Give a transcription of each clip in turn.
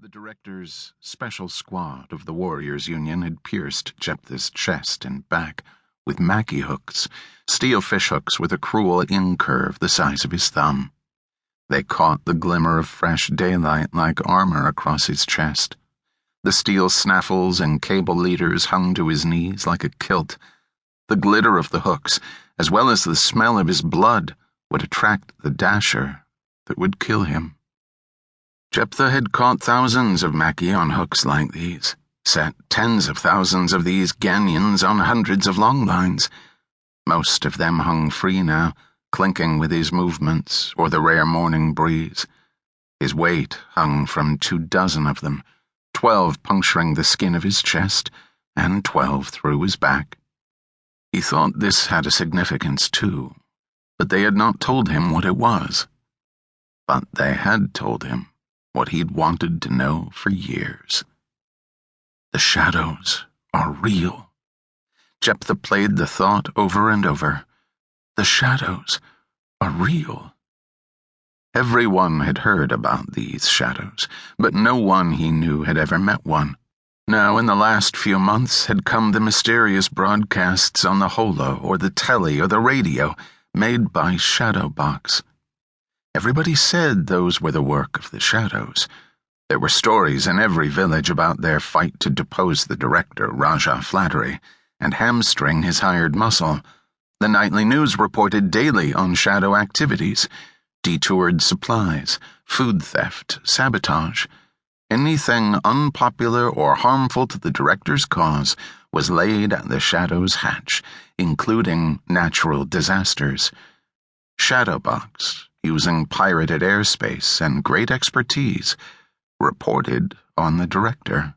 The director's special squad of the Warriors Union had pierced Jephthah's chest and back with Mackie hooks, steel fishhooks with a cruel incurve the size of his thumb. They caught the glimmer of fresh daylight like armor across his chest. The steel snaffles and cable leaders hung to his knees like a kilt. The glitter of the hooks, as well as the smell of his blood, would attract the dasher that would kill him. Jephthah had caught thousands of Mackie on hooks like these, set tens of thousands of these Ganyans on hundreds of long lines. Most of them hung free now, clinking with his movements or the rare morning breeze. His weight hung from 24 of them, 12 puncturing the skin of his chest, and 12 through his back. He thought this had a significance too, but they had not told him what it was. But they had told him what he'd wanted to know for years. The shadows are real. Jephthah played the thought over and over. The shadows are real. Everyone had heard about these shadows, but no one he knew had ever met one. Now, in the last few months, had come the mysterious broadcasts on the holo or the telly or the radio made by Shadowbox. Everybody said those were the work of the shadows. There were stories in every village about their fight to depose the director, Raja Flattery, and hamstring his hired muscle. The nightly news reported daily on shadow activities, detoured supplies, food theft, sabotage. Anything unpopular or harmful to the director's cause was laid at the shadow's hatch, including natural disasters. Shadowbox, using pirated airspace and great expertise, reported on the director.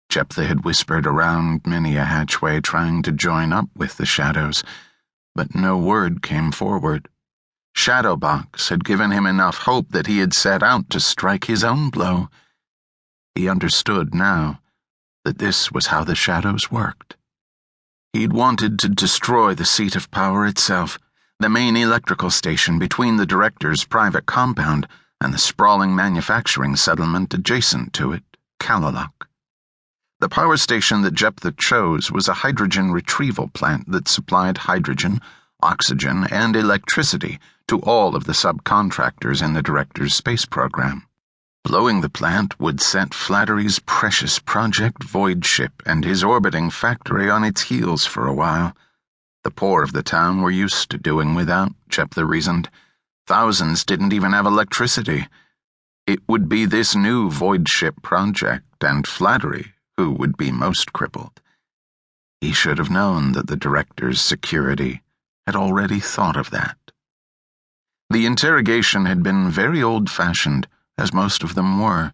Jephthah had whispered around many a hatchway trying to join up with the shadows, but no word came forward. Shadowbox had given him enough hope that he had set out to strike his own blow. He understood now that this was how the shadows worked. He'd wanted to destroy the seat of power itself, the main electrical station between the director's private compound and the sprawling manufacturing settlement adjacent to it, Calalok. The power station that Jephthah chose was a hydrogen retrieval plant that supplied hydrogen, oxygen, and electricity to all of the subcontractors in the director's space program. Blowing the plant would set Flattery's precious Project Voidship and his orbiting factory on its heels for a while. The poor of the town were used to doing without, Jephthah reasoned. Thousands didn't even have electricity. It would be this new Voidship project, and Flattery who would be most crippled. He should have known that the director's security had already thought of that. The interrogation had been very old-fashioned, as most of them were.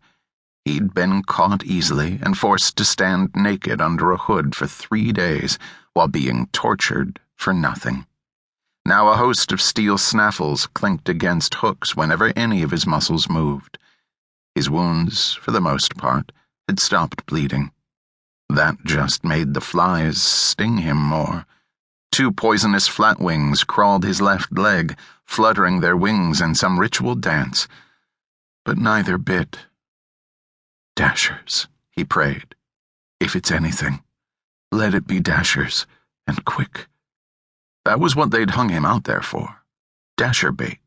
He'd been caught easily and forced to stand naked under a hood for 3 days while being tortured for nothing. Now a host of steel snaffles clinked against hooks whenever any of his muscles moved. His wounds, for the most part, had stopped bleeding. That just made the flies sting him more. 2 poisonous flatwings crawled his left leg, fluttering their wings in some ritual dance. But neither bit. Dashers, he prayed. If it's anything, let it be dashers, and quick. That was what they'd hung him out there for. Dasher bait.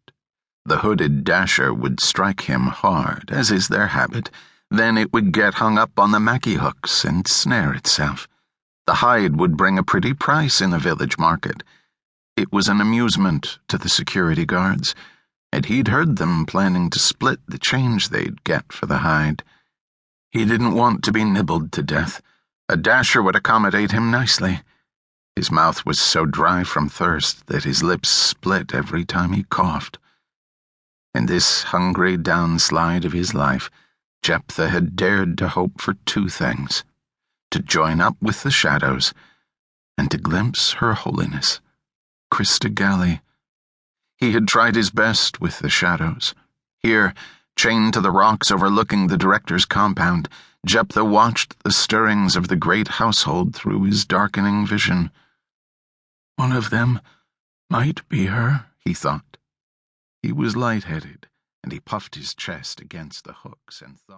The hooded dasher would strike him hard, as is their habit. Then it would get hung up on the Mackie hooks and snare itself. The hide would bring a pretty price in the village market. It was an amusement to the security guards, and he'd heard them planning to split the change they'd get for the hide. He didn't want to be nibbled to death. A dasher would accommodate him nicely. His mouth was so dry from thirst that his lips split every time he coughed. In this hungry downslide of his life, Jephthah had dared to hope for 2 things: to join up with the shadows, and to glimpse Her Holiness, Krista Galley. He had tried his best with the shadows. Here, chained to the rocks overlooking the director's compound, Jephthah watched the stirrings of the great household through his darkening vision. One of them might be her, he thought. He was lightheaded, and he puffed his chest against the hooks and thought.